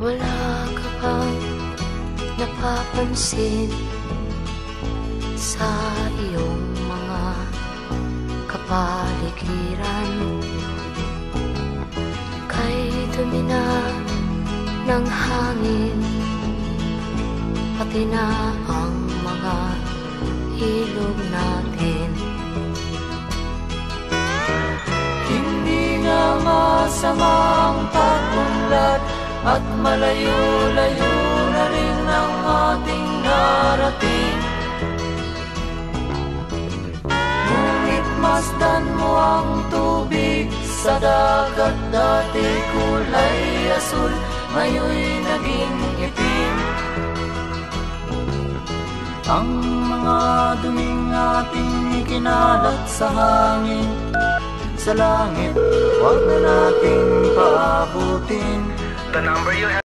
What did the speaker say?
Wala ka bang napapansin sa iyong mga kapaligiran? Kay dumi na ng hangin, pati na ang mga ilog natin. Hindi nga masamang pag-unlad at malayo-layo na rin ang ating narating. Ngunit masdan mo ang tubig sa dagat, dati kulay asul, ngayon'y naging itim. Ang mga duming ating ikinalat sa hangin, sa langit, huwag na nating paabutin. The number you have